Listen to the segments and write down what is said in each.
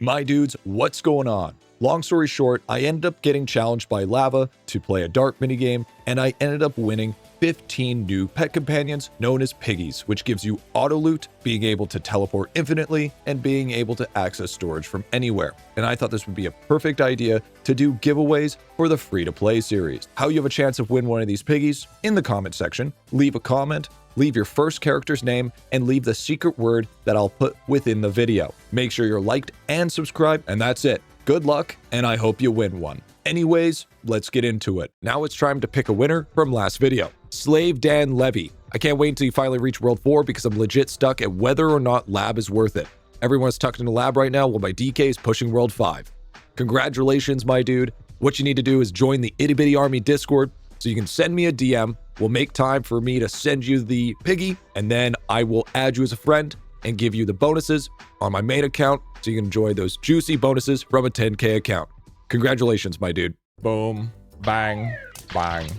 My dudes, what's going on? Long story short, I ended up getting challenged by Lava to play a dark minigame, and I ended up winning 15 new pet companions known as piggies, which gives you auto loot, being able to teleport infinitely, and being able to access storage from anywhere. And I thought this would be a perfect idea to do giveaways for the free-to-play series. How you have a chance of win one of these piggies? In the comment section, leave a comment, leave your first character's name, and leave the secret word that I'll put within the video. Make sure you're liked and subscribed, and that's it. Good luck, and I hope you win one. Anyways, let's get into it. Now it's time to pick a winner from last video. Slave Dan Levy. I can't wait until you finally reach World 4 because I'm legit stuck at whether or not Lab is worth it. Everyone's tucked into Lab right now while my DK is pushing World 5. Congratulations, my dude. What you need to do is join the Itty Bitty Army Discord so you can send me a DM. We'll make time for me to send you the piggy, and then I will add you as a friend and give you the bonuses on my main account so you can enjoy those juicy bonuses from a 10K account. Congratulations, my dude. Boom, bang, bang,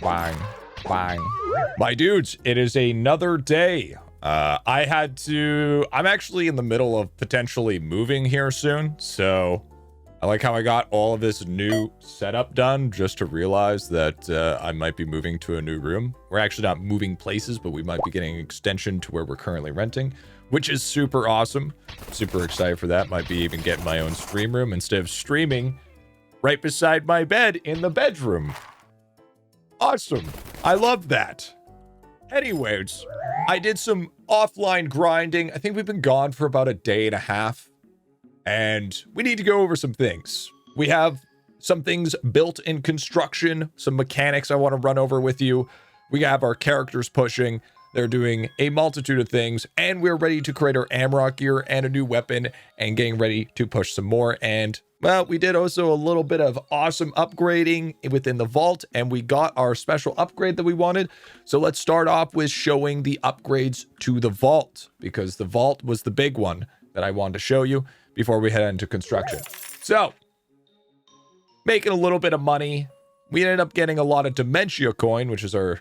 bang, bang. My dudes, it is another day. I'm actually in the middle of potentially moving here soon, so I like how I got all of this new setup done just to realize that I might be moving to a new room. We're actually not moving places, but we might be getting an extension to where we're currently renting, which is super awesome. Super excited for that. Might be even getting my own stream room instead of streaming right beside my bed in the bedroom. Awesome. I love that. Anyways, I did some offline grinding. I think we've been gone for about a day and a half, and we need to go over some things. We have some things built in construction, some mechanics I want to run over with you. We have our characters pushing. They're doing a multitude of things, and we're ready to create our Amrock gear and a new weapon and getting ready to push some more. And, well, we did also a little bit of awesome upgrading within the vault, and we got our special upgrade that we wanted. So let's start off with showing the upgrades to the vault, because the vault was the big one that I wanted to show you before we head into construction. So, making a little bit of money. We ended up getting a lot of Dementia coin, which is our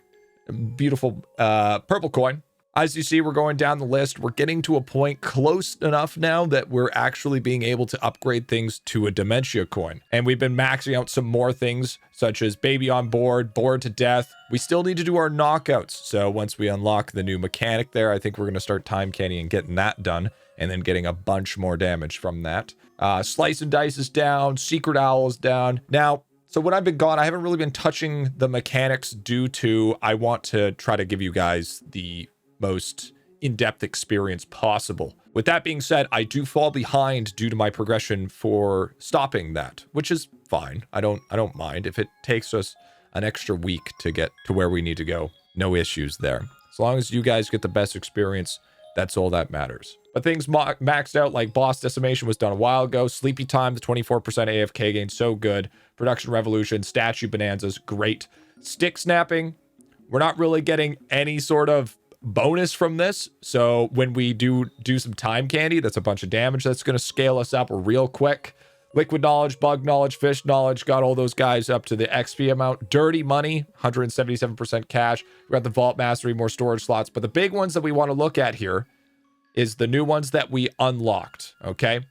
beautiful purple coin. As you see, we're going down the list. We're getting to a point close enough now that we're actually being able to upgrade things to a Dementia coin. And we've been maxing out some more things, such as Baby on Board, Bored to Death. We still need to do our knockouts. So once we unlock the new mechanic there, I think we're going to start time candy and getting that done, and then getting a bunch more damage from that. Slice and Dice is down. Secret Owl is down. Now, so when I've been gone, I haven't really been touching the mechanics due to I want to try to give you guys the most in-depth experience possible. With that being said, I do fall behind due to my progression for stopping that, which is fine. I don't mind if it takes us an extra week to get to where we need to go. No issues there. As long as you guys get the best experience, that's all that matters. But things maxed out, like Boss Decimation was done a while ago. Sleepy Time, the 24% AFK gain, so good. Production Revolution, Statue Bonanzas, great. Stick Snapping, we're not really getting any sort of bonus from this. So when we do some time candy, that's a bunch of damage that's going to scale us up real quick. Liquid Knowledge, Bug Knowledge, Fish Knowledge, got all those guys up to the XP amount. Dirty Money, 177% cash. We got the Vault Mastery, more storage slots. But the big ones that we want to look at here is the new ones that we unlocked, okay?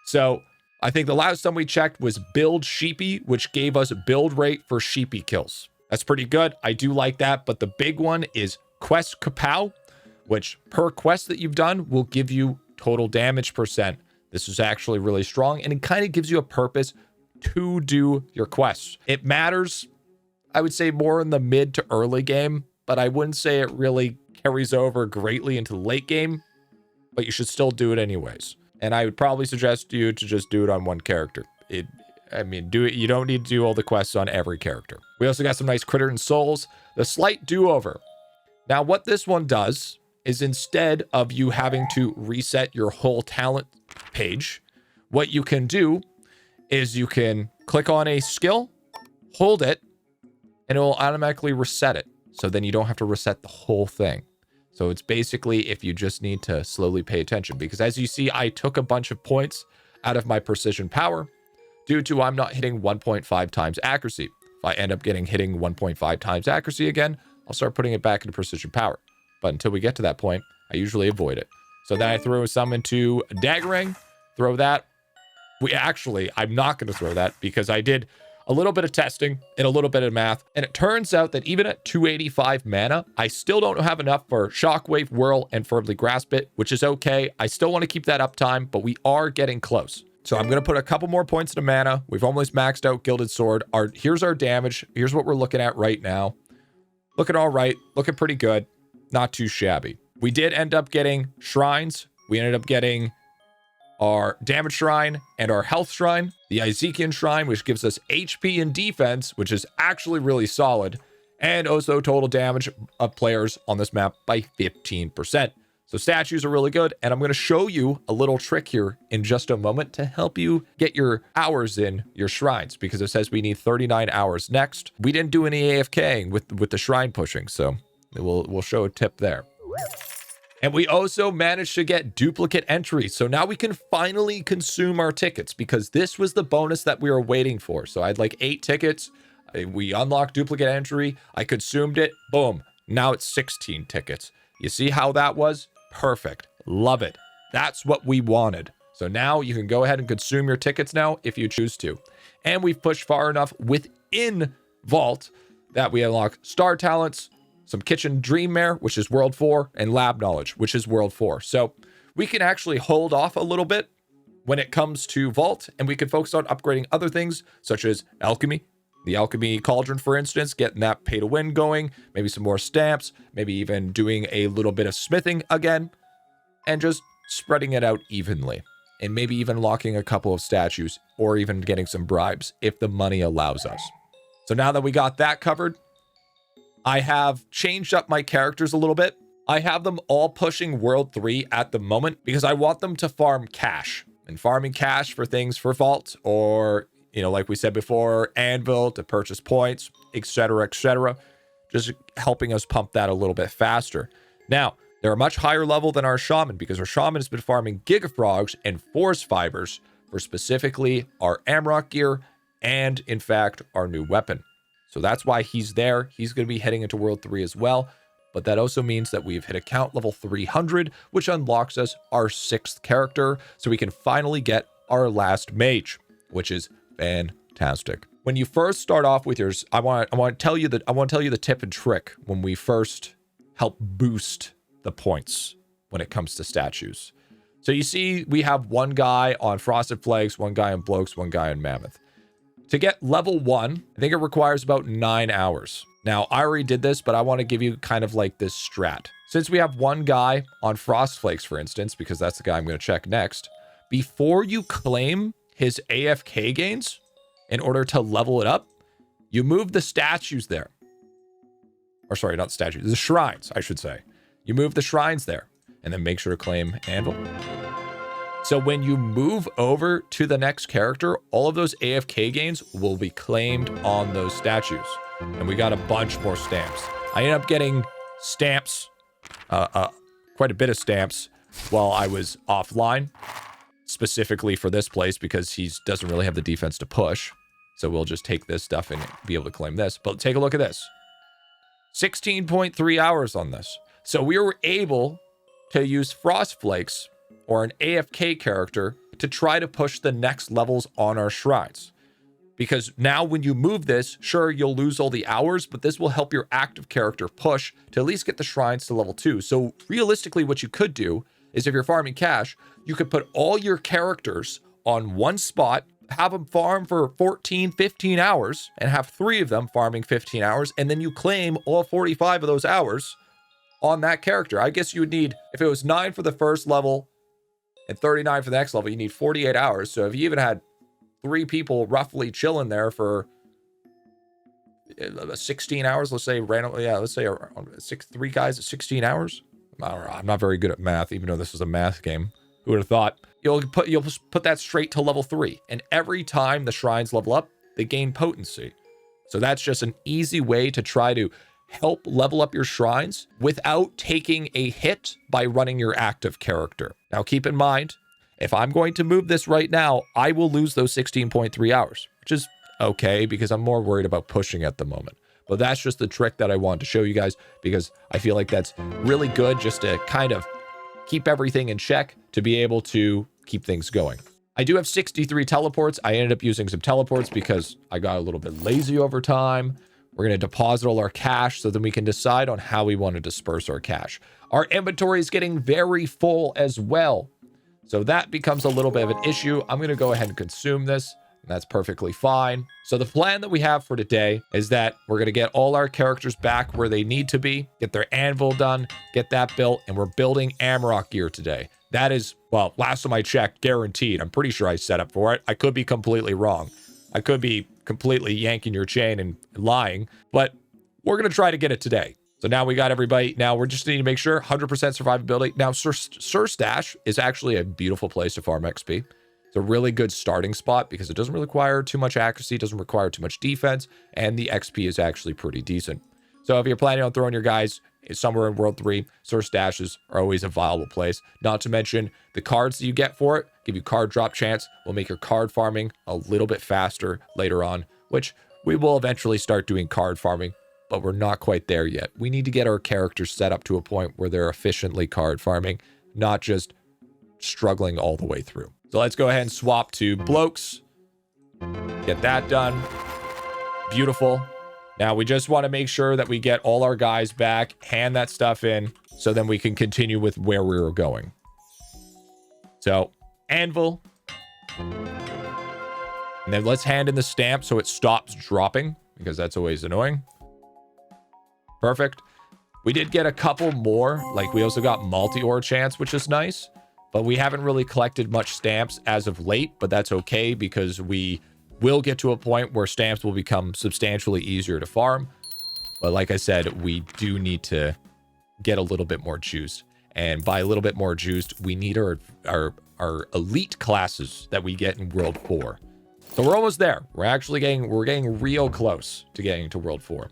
So I think the last time we checked was Build Sheepy, which gave us build rate for Sheepy kills. That's pretty good. I do like that. But the big one is Quest Kapow, which per quest that you've done will give you total damage %. This is actually really strong, and it kind of gives you a purpose to do your quests. It matters, I would say, more in the mid to early game, but I wouldn't say it really carries over greatly into the late game, but you should still do it anyways. And I would probably suggest you to just do it on one character. Do it. You don't need to do all the quests on every character. We also got some nice Critter and Souls. The Slight Do-Over. Now, what this one does is instead of you having to reset your whole talent page, what you can do is you can click on a skill, hold it, and it will automatically reset it. So then you don't have to reset the whole thing. So it's basically if you just need to slowly pay attention, because as you see, I took a bunch of points out of my precision power due to I'm not hitting 1.5 times accuracy. If I end up hitting 1.5 times accuracy again, I'll start putting it back into precision power. But until we get to that point, I usually avoid it. So then I throw some into Daggering, throw that, I'm not going to throw that because I did a little bit of testing and a little bit of math. And it turns out that even at 285 mana, I still don't have enough for Shockwave, Whirl, and Firmly Grasp It, which is okay. I still want to keep that uptime, but we are getting close. So I'm going to put a couple more points into mana. We've almost maxed out Gilded Sword. Here's our damage. Here's what we're looking at right now. Looking all right. Looking pretty good. Not too shabby. We did end up getting shrines. We ended up getting our damage shrine and our health shrine. The Ezekian shrine, which gives us HP and defense, which is actually really solid. And also total damage of players on this map by 15%. So statues are really good, and I'm going to show you a little trick here in just a moment to help you get your hours in your shrines, because it says we need 39 hours next. We didn't do any AFKing with the shrine pushing, so we'll show a tip there. And we also managed to get duplicate entries, so now we can finally consume our tickets, because this was the bonus that we were waiting for. So I had like 8 tickets. We unlocked duplicate entry. I consumed it. Boom. Now it's 16 tickets. You see how that was? Perfect. Love it. That's what we wanted. So now you can go ahead and consume your tickets now if you choose to. And we've pushed far enough within Vault that we unlock Star Talents, some Kitchen Dreammare, which is World 4, and Lab Knowledge, which is World 4. So we can actually hold off a little bit when it comes to Vault, and we can focus on upgrading other things such as Alchemy. The Alchemy Cauldron, for instance, getting that pay to win going, maybe some more stamps, maybe even doing a little bit of smithing again, and just spreading it out evenly. And maybe even locking a couple of statues, or even getting some bribes if the money allows us. So now that we got that covered, I have changed up my characters a little bit. I have them all pushing World 3 at the moment because I want them to farm cash. And farming cash for things for Vault, or like we said before, Anvil to purchase points, etc., etc. Just helping us pump that a little bit faster. Now, they're a much higher level than our Shaman because our Shaman has been farming Gigafrogs and Force Fibers for specifically our Amrock gear and, in fact, our new weapon. So that's why he's there. He's going to be heading into World 3 as well. But that also means that we've hit account level 300, which unlocks us our 6th character. So we can finally get our last mage, which is fantastic. When you first start off with yours, I want to tell you the tip and trick when we first help boost the points when it comes to statues. So you see, we have one guy on Frosted Flakes, one guy on Blokes, one guy on Mammoth. To get level 1, I think it requires about 9 hours. Now, I already did this, but I want to give you kind of like this strat. Since we have one guy on Frost Flakes, for instance, because that's the guy I'm going to check next, before you claim his AFK gains, in order to level it up, you move the statues there. Or sorry, not the statues, the shrines, I should say. You move the shrines there, and then make sure to claim Anvil. So when you move over to the next character, all of those AFK gains will be claimed on those statues. And we got a bunch more stamps. I ended up getting stamps, quite a bit of stamps, while I was offline. Specifically for this place because he doesn't really have the defense to push. So we'll just take this stuff and be able to claim this. But take a look at this. 16.3 hours on this. So we were able to use Frost Flakes or an AFK character to try to push the next levels on our shrines. Because now when you move this, sure, you'll lose all the hours, but this will help your active character push to at least get the shrines to level 2. So realistically, what you could do is if you're farming cash, you could put all your characters on one spot, have them farm for 14, 15 hours, and have 3 of them farming 15 hours, and then you claim all 45 of those hours on that character. I guess you would need, if it was 9 for the first level and 39 for the next level, you need 48 hours. So if you even had 3 people roughly chilling there for 16 hours, let's say randomly, let's say 3 guys at 16 hours. I'm not very good at math, even though this is a math game. Who would have thought? You'll put that straight to level 3. And every time the shrines level up, they gain potency. So that's just an easy way to try to help level up your shrines without taking a hit by running your active character. Now keep in mind, if I'm going to move this right now, I will lose those 16.3 hours, which is okay because I'm more worried about pushing at the moment. But that's just the trick that I wanted to show you guys because I feel like that's really good just to kind of keep everything in check to be able to keep things going. I do have 63 teleports. I ended up using some teleports because I got a little bit lazy over time. We're going to deposit all our cash so then we can decide on how we want to disperse our cash. Our inventory is getting very full as well. So that becomes a little bit of an issue. I'm going to go ahead and consume this. And that's perfectly fine. So the plan that we have for today is that we're going to get all our characters back where they need to be, get their anvil done, get that built, and we're building Amrock gear today. That is, well, last time I checked, guaranteed. I'm pretty sure I set up for it. I could be completely wrong. I could be completely yanking your chain and lying, but we're going to try to get it today. So now we got everybody. Now we're just need to make sure 100% survivability. Now, Sir Stash is actually a beautiful place to farm XP. It's a really good starting spot because it doesn't really require too much accuracy, doesn't require too much defense, and the XP is actually pretty decent. So if you're planning on throwing your guys somewhere in World 3, Sir Stashes are always a viable place. Not to mention the cards that you get for it give you card drop chance, will make your card farming a little bit faster later on, which we will eventually start doing card farming, but we're not quite there yet. We need to get our characters set up to a point where they're efficiently card farming, not just struggling all the way through. So let's go ahead and swap to blokes. Get that done. Beautiful. Now we just want to make sure that we get all our guys back, hand that stuff in, so then we can continue with where we were going. So, anvil. And then let's hand in the stamp so it stops dropping, because that's always annoying. Perfect. We did get a couple more. Like, we also got multi-ore chance, which is nice. But we haven't really collected much stamps as of late, but that's okay because we will get to a point where stamps will become substantially easier to farm. But like I said, we do need to get a little bit more juiced. And by a little bit more juiced, we need our elite classes that we get in World 4. So we're almost there. We're getting real close to getting to World 4.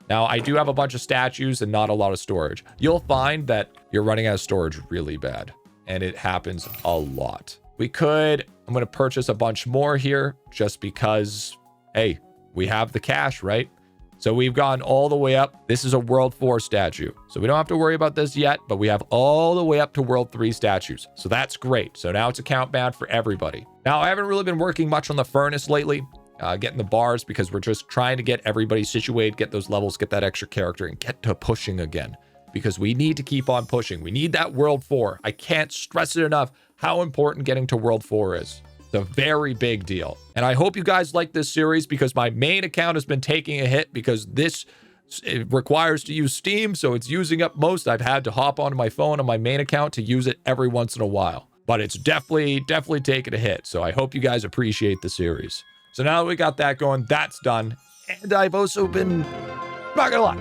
Now, I do have a bunch of statues and not a lot of storage. You'll find that you're running out of storage really bad. And it happens a lot. I'm going to purchase a bunch more here just because, hey, we have the cash, right? So we've gone all the way up. This is a World 4 statue. So we don't have to worry about this yet, but we have all the way up to World 3 statues. So that's great. So now it's account bad for everybody. Now, I haven't really been working much on the furnace lately, getting the bars, because we're just trying to get everybody situated, get those levels, get that extra character, and get to pushing again. Because we need to keep on pushing. We need that World 4. I can't stress it enough how important getting to World 4 is. It's a very big deal. And I hope you guys like this series because my main account has been taking a hit because it requires to use Steam, so it's using up most. I've had to hop onto my phone on my main account to use it every once in a while. But it's definitely taken a hit. So I hope you guys appreciate the series. So now that we got that going, that's done. And I've also been, not gonna lie,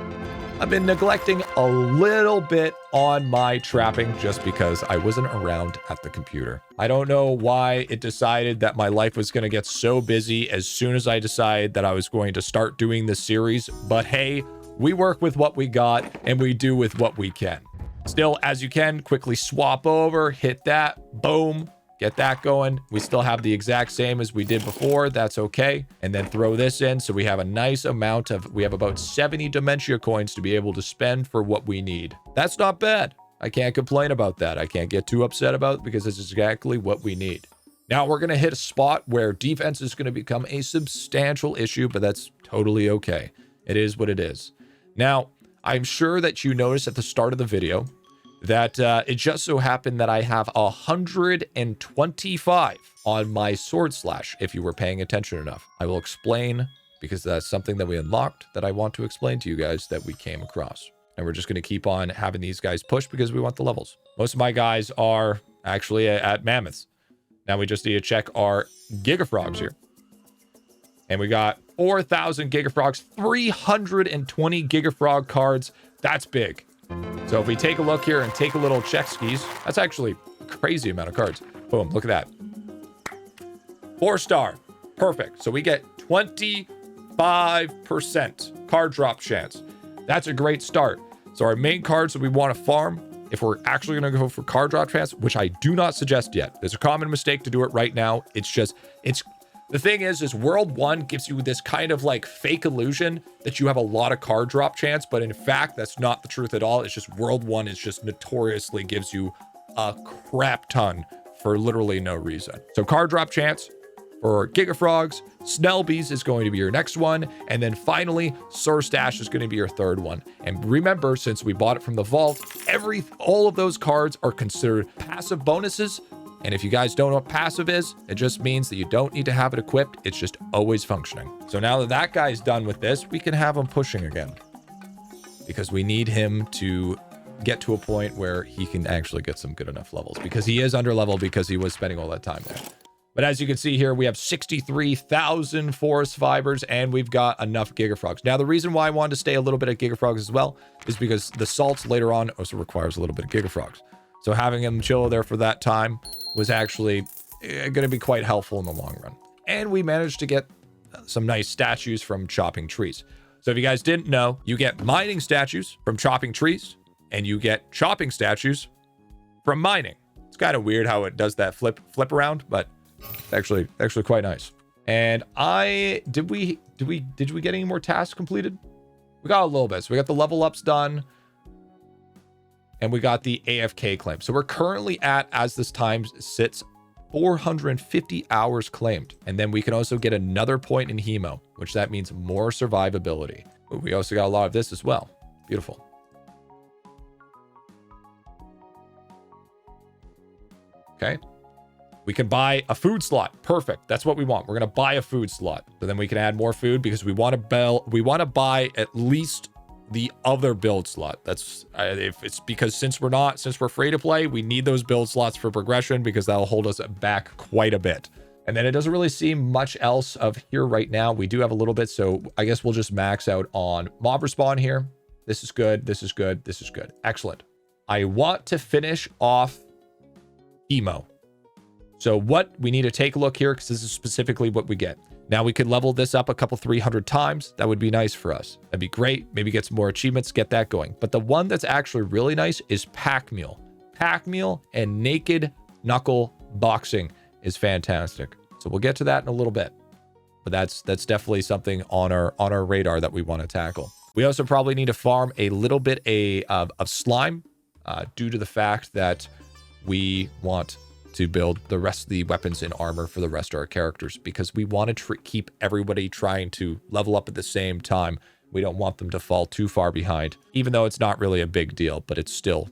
I've been neglecting a little bit on my trapping just because I wasn't around at the computer. I don't know why it decided that my life was going to get so busy as soon as I decided that I was going to start doing this series. But hey, we work with what we got and we do with what we can. Still, as you can, quickly swap over, hit that, boom. Get that going. We still have the exact same as we did before. That's okay. And then throw this in. So we have a nice amount we have about 70 Dementia coins to be able to spend for what we need. That's not bad. I can't complain about that. I can't get too upset about it because it's exactly what we need. Now we're going to hit a spot where defense is going to become a substantial issue, but that's totally okay. It is what it is. Now, I'm sure that you noticed at the start of the video that it just so happened that I have 125 on my sword slash, if you were paying attention enough. I will explain, because that's something that we unlocked that I want to explain to you guys that we came across. And we're just going to keep on having these guys push because we want the levels. Most of my guys are actually at mammoths. Now we just need to check our gigafrogs here. And we got 4,000 gigafrogs, 320 gigafrog cards. That's big. So if we take a look here and take a little check skis, that's actually a crazy amount of cards. Boom, look at that. 4-star, perfect. So we get 25% card drop chance. That's a great start. So our main cards that we want to farm, if we're actually going to go for card drop chance, which I do not suggest yet. There's a common mistake to do it right now. The thing is World 1 gives you this kind of like fake illusion that you have a lot of card drop chance, but in fact, that's not the truth at all. It's just World 1 is just notoriously gives you a crap ton for literally no reason. So card drop chance for Gigafrogs, Snellbees is going to be your next one. And then finally, Sir Stash is going to be your third one. And remember, since we bought it from the vault, all of those cards are considered passive bonuses. And if you guys don't know what passive is, it just means that you don't need to have it equipped. It's just always functioning. So now that that guy's done with this, we can have him pushing again, because we need him to get to a point where he can actually get some good enough levels, because he is under leveled because he was spending all that time there. But as you can see here, we have 63,000 forest fibers, and we've got enough Gigafrogs. Now, the reason why I wanted to stay a little bit at Gigafrogs as well is because the salts later on also requires a little bit of Gigafrogs. So having him chill there for that time was actually going to be quite helpful in the long run. And we managed to get some nice statues from chopping trees. So if you guys didn't know, you get mining statues from chopping trees, and you get chopping statues from mining. It's kind of weird how it does that flip around, but actually quite nice. And did we get any more tasks completed? We got a little bit. So we got the level ups done, and we got the AFK claim. So we're currently at, as this time sits, 450 hours claimed. And then we can also get another point in hemo, which that means more survivability. But we also got a lot of this as well. Beautiful. Okay. We can buy a food slot. Perfect. That's what we want. We're going to buy a food slot. So then we can add more food, because we want to buy at least the other build slot. That's if it's because since we're free to play, we need those build slots for progression, because that'll hold us back quite a bit. And then it doesn't really seem much else of here right now. We do have a little bit, so I guess we'll just max out on mob respawn here. This is good. This is good. This is good. Excellent. I want to finish off emo. So what we need to take a look here, because this is specifically what we get. Now we could level this up a couple 300 times. That would be nice for us. That'd be great. Maybe get some more achievements, get that going. But the one that's actually really nice is Pack Mule. Pack Mule and Naked Knuckle Boxing is fantastic. So we'll get to that in a little bit. But that's definitely something on our radar that we want to tackle. We also probably need to farm a little bit of slime due to the fact that we want to build the rest of the weapons and armor for the rest of our characters, because we want to keep everybody trying to level up at the same time. We don't want them to fall too far behind, even though it's not really a big deal, but it's still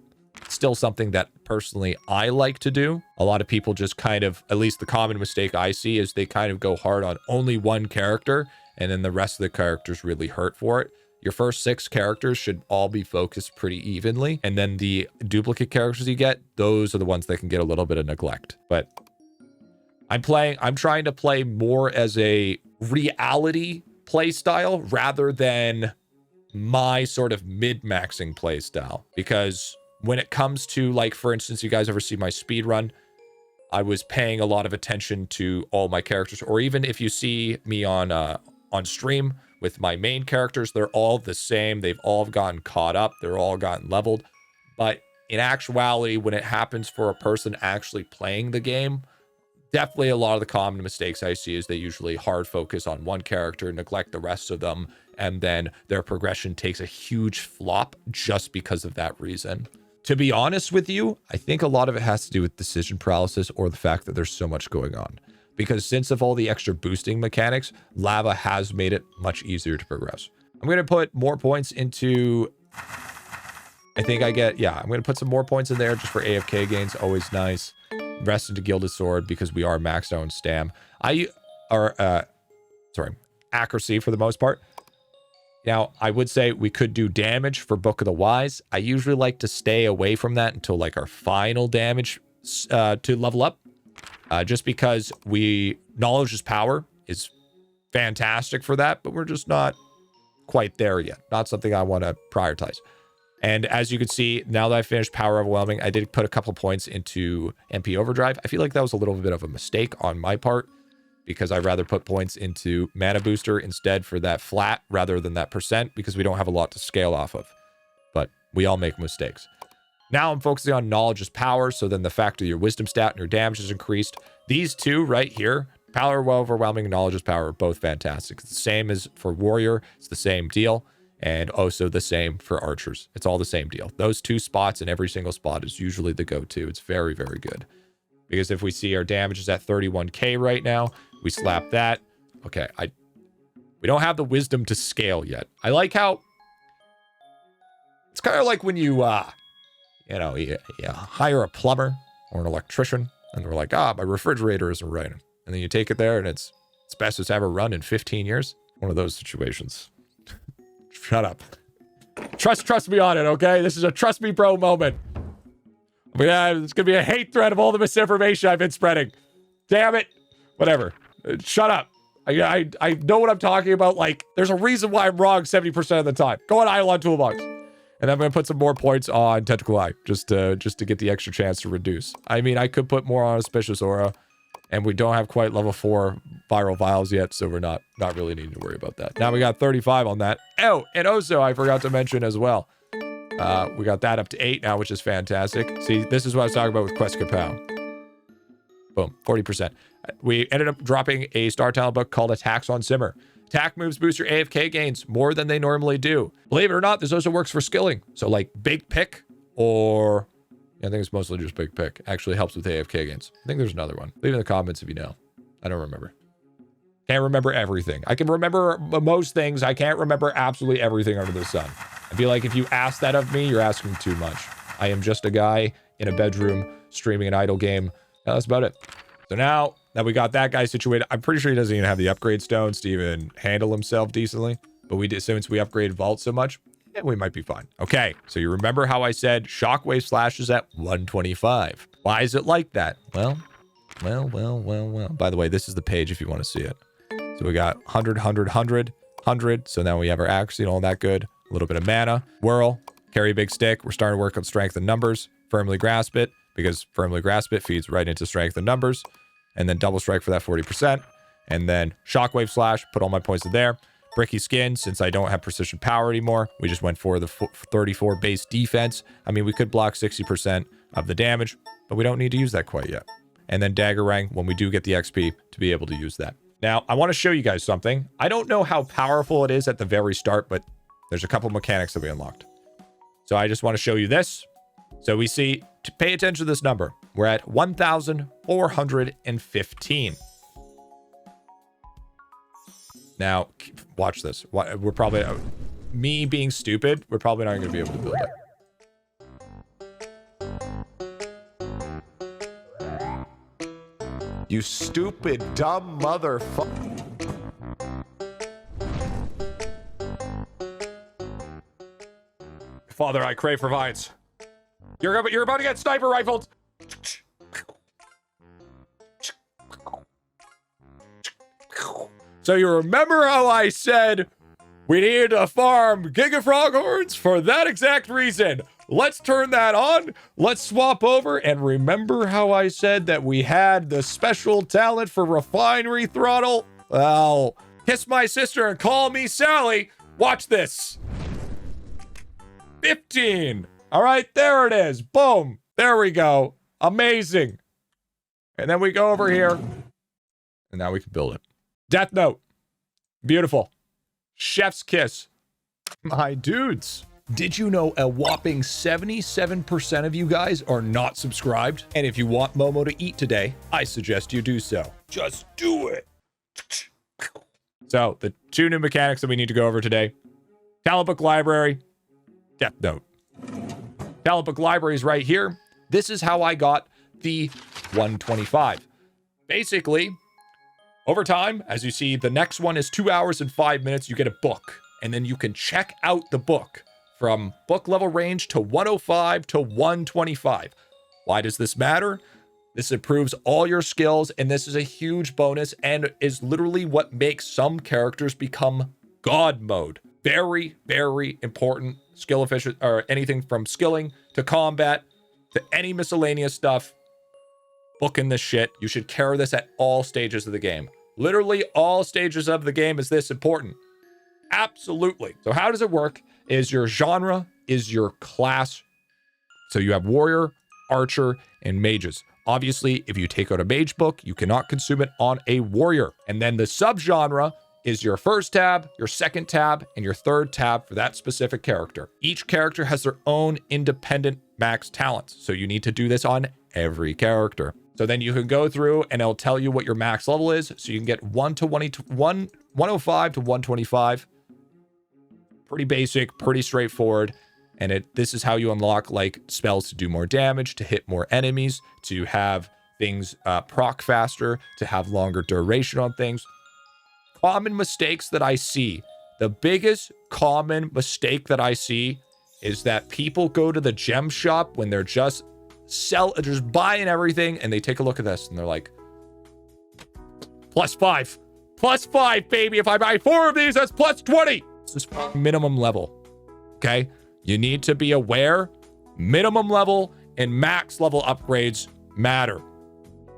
something that personally I like to do. A lot of people just kind of, at least the common mistake I see, is they kind of go hard on only one character, and then the rest of the characters really hurt for it. Your first 6 characters should all be focused pretty evenly. And then the duplicate characters you get, those are the ones that can get a little bit of neglect. But I'm trying to play more as a reality play style rather than my sort of mid-maxing play style. Because when it comes to, like, for instance, you guys ever see my speed run, I was paying a lot of attention to all my characters. Or even if you see me on stream, with my main characters, they're all the same. They've all gotten caught up. They're all gotten leveled. But in actuality, when it happens for a person actually playing the game, definitely a lot of the common mistakes I see is they usually hard focus on one character, neglect the rest of them, and then their progression takes a huge flop just because of that reason. To be honest with you, I think a lot of it has to do with decision paralysis or the fact that there's so much going on. Because since of all the extra boosting mechanics, lava has made it much easier to progress. I'm going to put more points into, I'm going to put some more points in there just for AFK gains. Always nice. Rest into Gilded Sword because we are maxed out on stam. Accuracy for the most part. Now, I would say we could do damage for Book of the Wise. I usually like to stay away from that until like our final damage to level up. Just because knowledge is power is fantastic for that, but we're just not quite there yet. Not something I want to prioritize. And as you can see, now that I finished Power Overwhelming, I did put a couple points into MP Overdrive. I feel like that was a little bit of a mistake on my part, because I'd rather put points into Mana Booster instead for that flat rather than that percent, because we don't have a lot to scale off of. But we all make mistakes. Now I'm focusing on knowledge as power, so then the fact of your wisdom stat and your damage is increased. These two right here, power overwhelming and knowledge as power, are both fantastic. It's the same as for warrior. It's the same deal. And also the same for archers. It's all the same deal. Those two spots in every single spot is usually the go-to. It's very, very good. because if we see our damage is at 31k right now, we slap that. Okay, we don't have the wisdom to scale yet. I like how it's kind of like when you hire a plumber or an electrician, and they're like, my refrigerator isn't right, and then you take it there and it's best it's ever run in 15 years. One of those situations. Shut up. Trust me on it, okay? This is a trust me bro moment. It's gonna be a hate thread of all the misinformation I've been spreading. Damn it. Whatever. Shut up. I know what I'm talking about. Like, there's a reason why I'm wrong 70% of the time. Go on IdleOn Toolbox. And I'm gonna put some more points on Tentacle Eye, just to get the extra chance to reduce. I mean, I could put more on Auspicious Aura, and we don't have quite level 4 viral vials yet, so we're not really needing to worry about that. Now we got 35 on that. Oh, and also I forgot to mention as well, we got that up to 8 now, which is fantastic. See, this is what I was talking about with Quest Kapow. Boom, 40%. We ended up dropping a Star Talent book called Attacks on Simmer. Attack moves boost your AFK gains more than they normally do. Believe it or not, this also works for skilling. So like Big Pick or... I think it's mostly just Big Pick. Actually helps with AFK gains. I think there's another one. Leave in the comments if you know. I don't remember. Can't remember everything. I can remember most things. I can't remember absolutely everything under the sun. I feel like if you ask that of me, you're asking too much. I am just a guy in a bedroom streaming an idle game. That's about it. So now that we got that guy situated, I'm pretty sure he doesn't even have the upgrade stones to even handle himself decently. But we did, since we upgraded Vault so much, yeah, we might be fine. Okay, so you remember how I said Shockwave Slash is at 125. Why is it like that? Well. By the way, this is the page if you want to see it. So we got 100, 100, 100, 100. So now we have our accuracy and all that good. A little bit of mana. Whirl. Carry big stick. We're starting to work on strength and numbers. Firmly grasp it, because firmly grasp it feeds right into strength and numbers. And then double strike for that 40%. And then Shockwave Slash. Put all my points in there. Bricky Skin, since I don't have precision power anymore, we just went for the 34 base defense. I mean, we could block 60% of the damage, but we don't need to use that quite yet. And then Dagger Rang when we do get the XP to be able to use that. Now, I want to show you guys something. I don't know how powerful it is at the very start, but there's a couple mechanics that we unlocked. So I just want to show you this. So we see, to pay attention to this number, we're at 1,415. Now, watch this. We're probably, me being stupid, we're probably not going to be able to build it. You stupid, dumb motherfucker. Father, I crave for vines. You're about to get sniper rifled. So you remember how I said we needed to farm Giga Froghorns for that exact reason? Let's turn that on. Let's swap over. And remember how I said that we had the special talent for Refinery Throttle? Well, kiss my sister and call me Sally. Watch this. 15. All right, there it is. Boom. There we go. Amazing. And then we go over here. And now we can build it. Death Note. Beautiful. Chef's kiss. My dudes. Did you know a whopping 77% of you guys are not subscribed? And if you want Momo to eat today, I suggest you do so. Just do it. So, the 2 new mechanics that we need to go over today. Talent Book Library. Death Note. Talent Book Library is right here. This is how I got the 125. Basically, over time, as you see, the next one is 2 hours and 5 minutes. You get a book, and then you can check out the book from book level range to 105 to 125. Why does this matter? This improves all your skills, and this is a huge bonus and is literally what makes some characters become God mode. Very, very important skill efficient, or anything from skilling to combat to any miscellaneous stuff. Booking this shit. You should carry this at all stages of the game. Literally all stages of the game is this important. Absolutely. So how does it work? Is your genre is your class. So you have warrior, archer, and mages. Obviously, if you take out a mage book, you cannot consume it on a warrior. And then the subgenre is your first tab, your second tab, and your third tab for that specific character. Each character has their own independent max talents. So you need to do this on every character. So then you can go through and it'll tell you what your max level is. So you can get 105 to 125. Pretty basic, pretty straightforward. And this is how you unlock like spells to do more damage, to hit more enemies, to have things proc faster, to have longer duration on things. Common mistakes that I see. The biggest common mistake that I see is that people go to the gem shop when they're just buying everything, and they take a look at this and they're like, +5, +5, baby. If I buy 4 of these, that's +20. This is minimum level. Okay. You need to be aware minimum level and max level upgrades matter.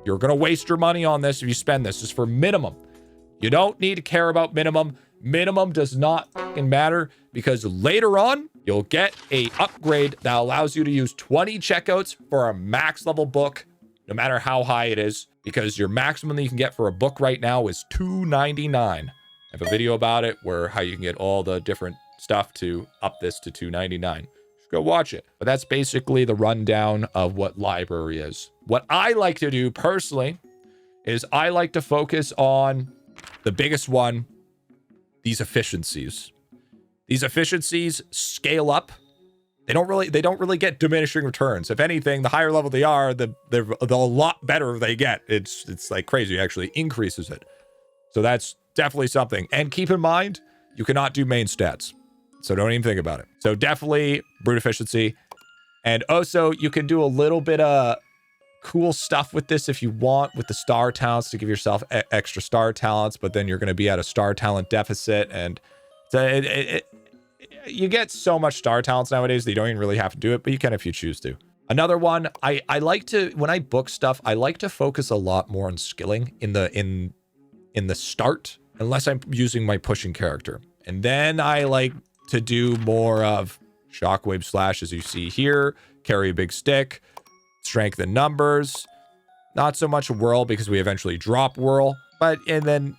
You're going to waste your money on this if you spend this. This is for minimum. You don't need to care about minimum. Minimum does not matter because later on, you'll get a upgrade that allows you to use 20 checkouts for a max level book, no matter how high it is, because your maximum that you can get for a book right now is $2.99. I have a video about it where how you can get all the different stuff to up this to $2.99. Just go watch it. But that's basically the rundown of what library is. What I like to do personally is I like to focus on the biggest one, these efficiencies. These efficiencies scale up. They don't really get diminishing returns. If anything, the higher level they are, the lot better they get. It's like crazy. It actually increases it. So that's definitely something. And keep in mind, you cannot do main stats. So don't even think about it. So definitely brute efficiency. And also you can do a little bit of cool stuff with this if you want, with the star talents, to give yourself extra star talents, but then you're going to be at a star talent deficit. And so you get so much star talents nowadays that you don't even really have to do it, but you can if you choose to. Another one, I like to, when I book stuff, I like to focus a lot more on skilling in the start, unless I'm using my pushing character. And then I like to do more of shockwave slash, as you see here, carry a big stick, strength in numbers, not so much whirl because we eventually drop whirl, and then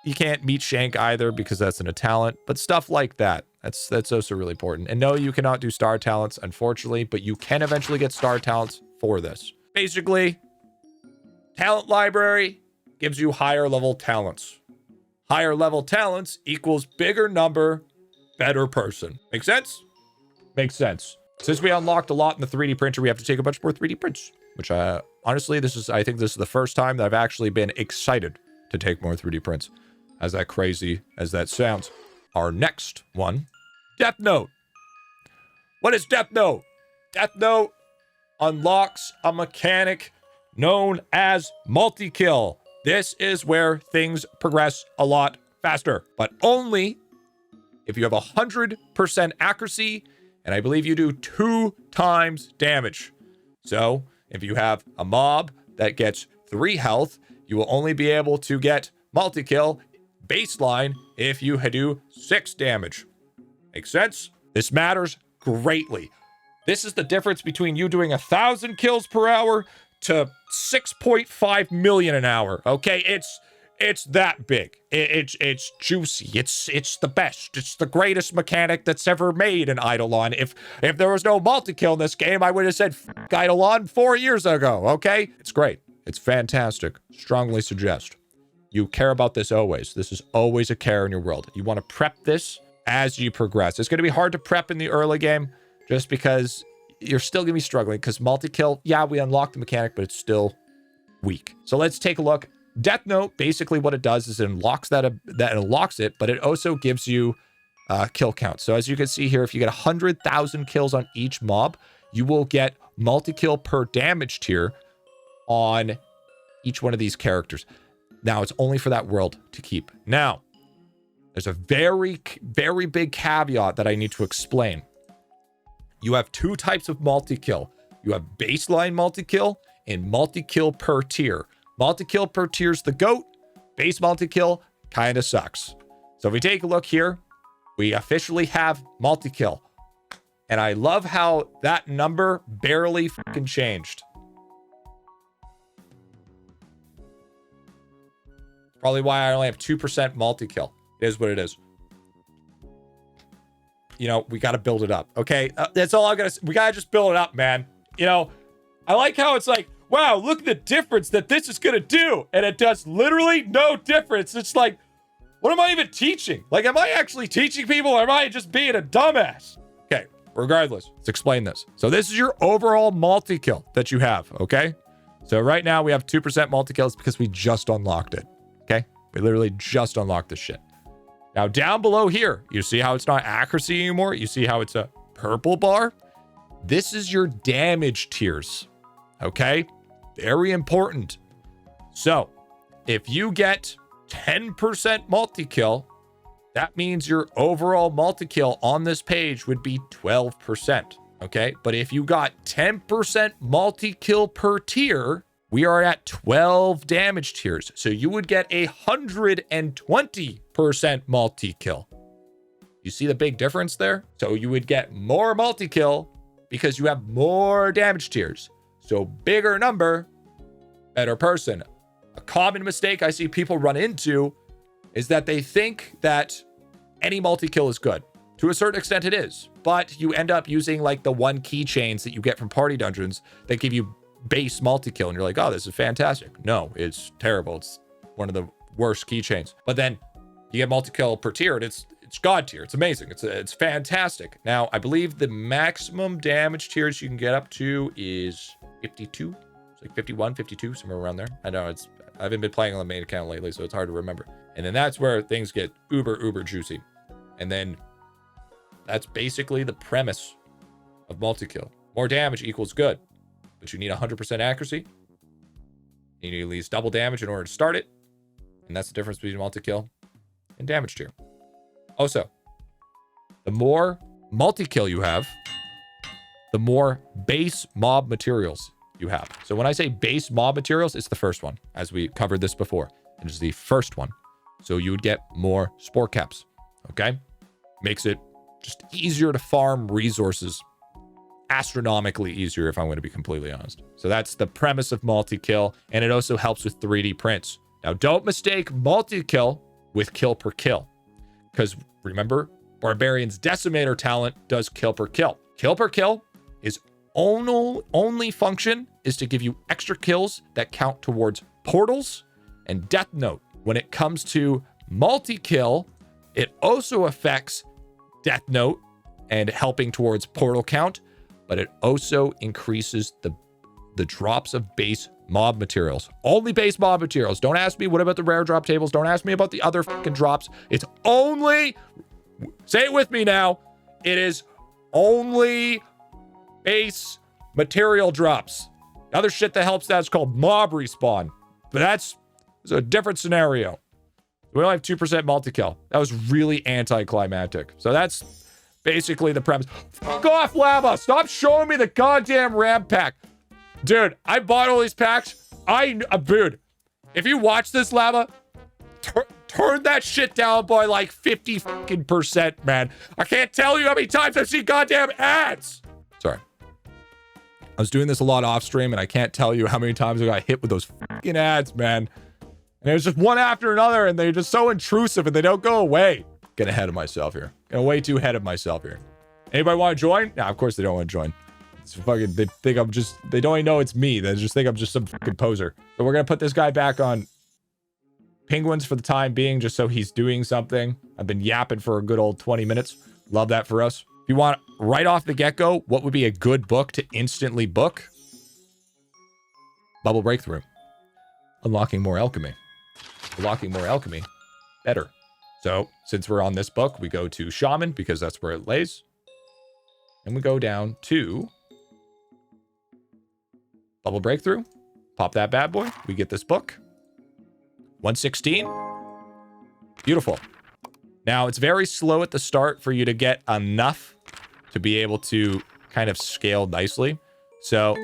you can't meet shank either because that's a talent, but stuff like that. That's also really important. And no, you cannot do star talents, unfortunately, but you can eventually get star talents for this. Basically, talent library gives you higher level talents. Higher level talents equals bigger number, better person. Make sense? Makes sense. Since we unlocked a lot in the 3D printer, we have to take a bunch more 3D prints, which honestly, I think this is the first time that I've actually been excited to take more 3D prints. As that crazy as that sounds. Our next one, Death Note. What is Death Note? Death Note unlocks a mechanic known as multi-kill. This is where things progress a lot faster, but only if you have 100% accuracy, and I believe you do 2 times damage. So if you have a mob that gets 3 health, you will only be able to get multi-kill baseline if you do 6 damage. Makes sense? This matters greatly. This is the difference between you doing 1,000 kills per hour to 6.5 million an hour. Okay, it's that big. It's juicy. It's the best. It's the greatest mechanic that's ever made in IdleOn. If there was no multi-kill in this game, I would have said f*** IdleOn 4 years ago. Okay, it's great. It's fantastic. Strongly suggest. You care about this always. This is always a care in your world. You want to prep this as you progress. It's going to be hard to prep in the early game just because you're still going to be struggling because multi-kill, yeah, we unlocked the mechanic, but it's still weak. So let's take a look. Death Note, basically what it does is it unlocks that unlocks it, but it also gives you kill count. So as you can see here, if you get 100,000 kills on each mob, you will get multi-kill per damage tier on each one of these characters. Now, it's only for that world to keep. Now, there's a very, very big caveat that I need to explain. You have 2 types of multi-kill. You have baseline multi-kill and multi-kill per tier. Multi-kill per tier is the GOAT. Base multi-kill kind of sucks. So if we take a look here, we officially have multi-kill. And I love how that number barely fucking changed. Probably why I only have 2% multi-kill. It is what it is. You know, we got to build it up. Okay. That's all I'm going to say. We got to just build it up, man. You know, I like how it's like, wow, look at the difference that this is going to do. And it does literally no difference. It's like, what am I even teaching? Like, am I actually teaching people or am I just being a dumbass? Okay, regardless, let's explain this. So this is your overall multi-kill that you have, okay? So right now we have 2% multi-kills because we just unlocked it, okay? We literally just unlocked this shit. Now down below here, you see how it's not accuracy anymore? You see how it's a purple bar? This is your damage tiers, okay? Very important. So if you get 10% multi-kill, that means your overall multi-kill on this page would be 12%, okay? But if you got 10% multi-kill per tier, we are at 12 damage tiers. So you would get 120% multi-kill. You see the big difference there? So you would get more multi-kill because you have more damage tiers. So bigger number, better person. A common mistake I see people run into is that they think that any multi-kill is good. To a certain extent it is, but you end up using like the 1 keychains that you get from party dungeons that give you base multi-kill and you're like, oh, this is fantastic. No, it's terrible. It's one of the worst keychains. But then you get multi-kill per tier and it's god tier. It's amazing. It's fantastic. Now, I believe the maximum damage tiers you can get up to is 52. It's like 51, 52, somewhere around there. I know I haven't been playing on the main account lately, so it's hard to remember. And then that's where things get uber juicy. And then that's basically the premise of multi-kill. More damage equals good, but you need 100% accuracy. You need at least double damage in order to start it. And that's the difference between multi-kill and damage tier. Also, the more multi-kill you have, the more base mob materials you have. So when I say base mob materials, it's the first one, as we covered this before. It is the first one. So you would get more spore caps, okay? Makes it just easier to farm resources. Astronomically easier, if I'm going to be completely honest. So that's the premise of multi-kill, and it also helps with 3D prints. Now, don't mistake multi-kill with kill per kill, because remember, Barbarian's Decimator talent does kill per kill. Kill per kill is only function is to give you extra kills that count towards portals and Death Note. When it comes to multi-kill, it also affects Death Note and helping towards portal count, but it also increases the drops of base mob materials. Only base mob materials. Don't ask me what about the rare drop tables. Don't ask me about the other fucking drops. It's only, say it with me now, it is only base material drops. The other shit that helps that is called mob respawn, but that's a different scenario. We only have 2% multi-kill. That was really anticlimactic. So that's basically the premise. Fuck off, Lava. Stop showing me the goddamn RAM pack. Dude, I bought all these packs. Dude, if you watch this, Lava, turn that shit down by like 50%, man. I can't tell you how many times I've seen goddamn ads. Sorry. I was doing this a lot off stream, and I can't tell you how many times I got hit with those fucking ads, man. And it was just one after another, and they're just so intrusive, and they don't go away. Getting ahead of myself here. Getting way too ahead of myself here. Anybody want to join? Nah, of course they don't want to join. It's fucking, they think I'm just, they don't even know it's me. They just think I'm just some fucking poser. So we're going to put this guy back on penguins for the time being, just so he's doing something. I've been yapping for a good old 20 minutes. Love that for us. If you want, right off the get-go, what would be a good book to instantly book? Bubble Breakthrough. Unlocking more alchemy. Unlocking more alchemy. Better. So, since we're on this book, we go to Shaman, because that's where it lays. And we go down to Bubble Breakthrough. Pop that bad boy. We get this book. 116. Beautiful. Now, it's very slow at the start for you to get enough to be able to kind of scale nicely. So,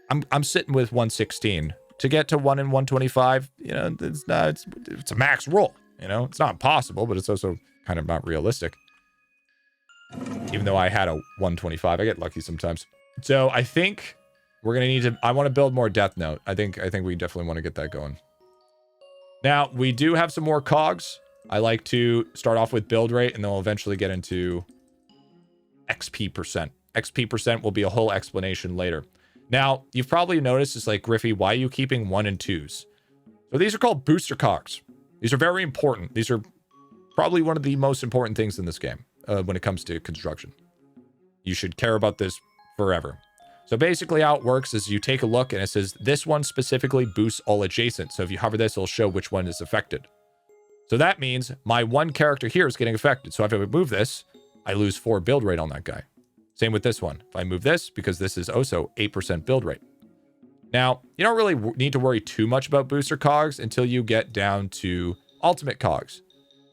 I'm sitting with 116. To get to 1 in 125, you know, it's a max roll. You know, it's not possible, but it's also kind of not realistic. Even though I had a 125, I get lucky sometimes. So I think we're going to need to, I want to build more Death Note. I think we definitely want to get that going. Now, we do have some more cogs. I like to start off with build rate, and then we'll eventually get into XP%. XP% will be a whole explanation later. Now, you've probably noticed it's like, Griffy, why are you keeping 1 and 2s? So these are called booster cogs. These are very important. These are probably one of the most important things in this game when it comes to construction. You should care about this forever. So basically how it works is you take a look and it says this one specifically boosts all adjacent. So if you hover this, it'll show which one is affected. So that means my one character here is getting affected. So if I would move this, I lose 4 build rate on that guy. Same with this one. If I move this, because this is also 8% build rate. Now, you don't really need to worry too much about booster cogs until you get down to ultimate cogs.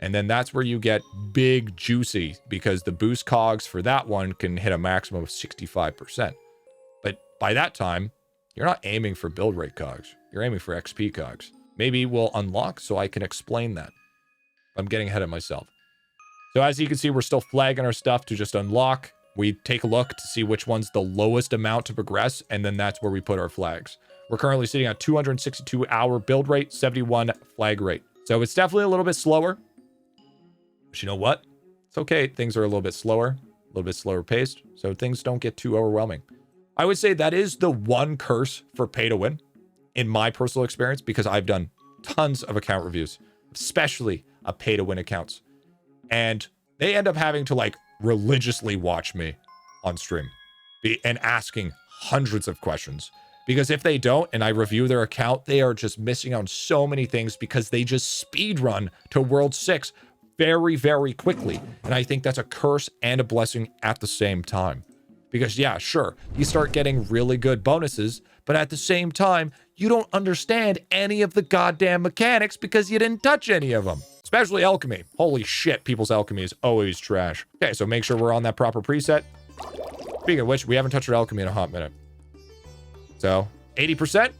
And then that's where you get big juicy, because the boost cogs for that one can hit a maximum of 65%. But by that time, you're not aiming for build rate cogs. You're aiming for XP cogs. Maybe we'll unlock so I can explain that. I'm getting ahead of myself. So as you can see, we're still flagging our stuff to just unlock. We take a look to see which one's the lowest amount to progress, and then that's where we put our flags. We're currently sitting at 262 hour build rate, 71 flag rate. So it's definitely a little bit slower. But you know what? It's okay. Things are a little bit slower paced, so things don't get too overwhelming. I would say that is the one curse for pay to win in my personal experience, because I've done tons of account reviews, especially pay to win accounts. And they end up having to like religiously watch me on stream and asking hundreds of questions, because if they don't and I review their account, they are just missing out on so many things because they just speed run to World 6 very, very quickly. And I think that's a curse and a blessing at the same time, because yeah, sure, you start getting really good bonuses, but at the same time, you don't understand any of the goddamn mechanics because you didn't touch any of them. Especially Alchemy. Holy shit, people's Alchemy is always trash. Okay, so make sure we're on that proper preset. Speaking of which, we haven't touched our Alchemy in a hot minute. So, 80%?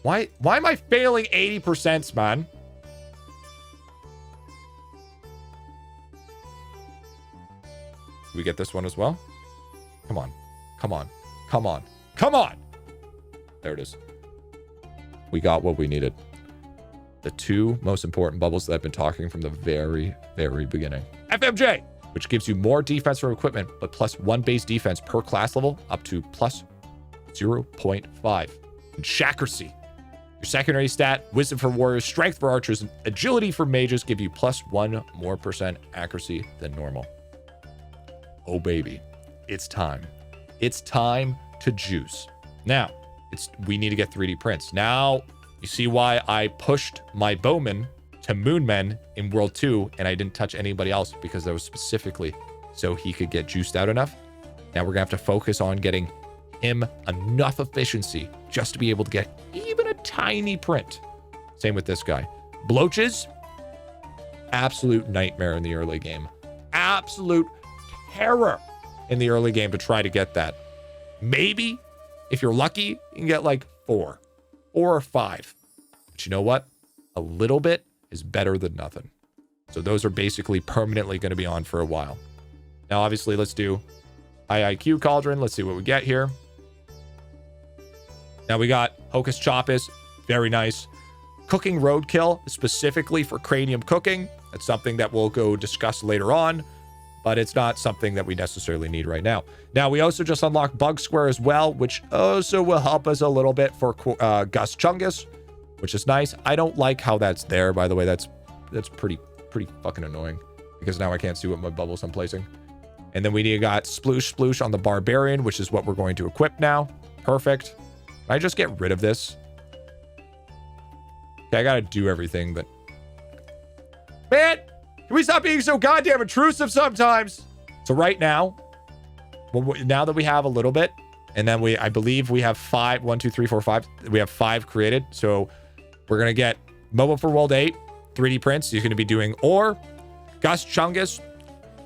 Why am I failing 80%, man? We get this one as well? Come on. Come on. Come on. Come on! There it is. We got what we needed. The 2 most important bubbles that I've been talking from the very, very beginning. FMJ, which gives you more defense from equipment, but plus 1 base defense per class level, up to plus 0.5. And Shackeracy, your secondary stat, wisdom for warriors, strength for archers, and agility for mages give you plus 1% more accuracy than normal. Oh baby, it's time. It's time to juice. Now, we need to get 3D prints. Now, you see why I pushed my bowman to Moonmen in World 2 and I didn't touch anybody else, because that was specifically so he could get juiced out enough. Now we're gonna have to focus on getting him enough efficiency just to be able to get even a tiny print. Same with this guy. Bloaches, absolute nightmare in the early game. Absolute terror in the early game to try to get that. Maybe, if you're lucky, you can get like 4 or 5. But you know what? A little bit is better than nothing. So those are basically permanently going to be on for a while. Now, obviously, let's do high IQ cauldron. Let's see what we get here. Now we got Hocus Chopus. Very nice. Cooking roadkill, specifically for cranium cooking. That's something that we'll go discuss later on, but it's not something that we necessarily need right now. Now, we also just unlocked Bug Square as well, which also will help us a little bit for Gus Chungus, which is nice. I don't like how that's there, by the way. That's pretty fucking annoying, because now I can't see what my bubbles I'm placing. And then we got Sploosh Sploosh on the Barbarian, which is what we're going to equip now. Perfect. Can I just get rid of this? Okay, I gotta do everything, but... Man! Can we stop being so goddamn intrusive sometimes? So right now, now that we have a little bit, and then I believe we have 5, 1, 2, 3, 4, 5. We have 5 created. So we're going to get Mobile for World 8, 3D prints. He's going to be doing Ore, Gus Chungus,